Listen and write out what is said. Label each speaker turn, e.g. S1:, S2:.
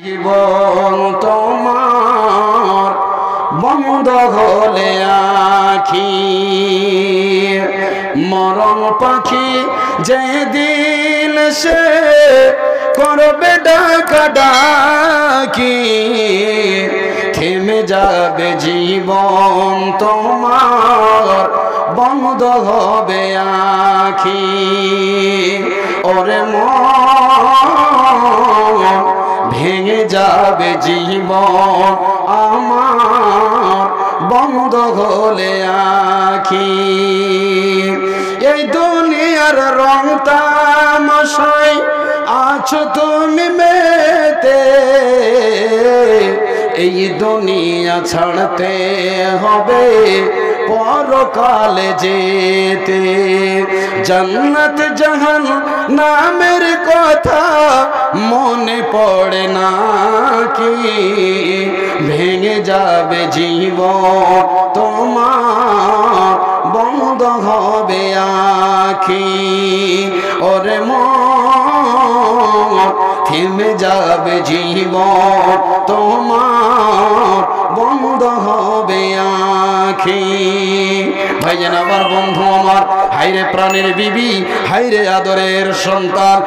S1: জীবন তোমার বন্ধ হলে আখি, মরণ পাখি যে দিল সে করবে ডাকা ডাকি, থেমে যাবে জীবন তোমার বন্ধ হবে আখি। ওরে মন ভেঙে যাবে জীবন আমার বন্ধ হলে আখি। এই দুনিয়ার রং তামাশায় আছো তুমি মেতে, এই দুনিয়া ছাড়তে হবে পরকালে যেতে। জান্নাত জাহান্নামের কথা মনে পড়ে না কি, ভেঙে যাবে জীবন তোমার বন্ধ হবে আখি। ওরে মন থেমে যাবে জীবন তোমার বন্ধ হবে আখি। ভাইজান আমার, বন্ধু আমার, হাইরে প্রাণের বিবি, হাইরে আদরের সন্তান।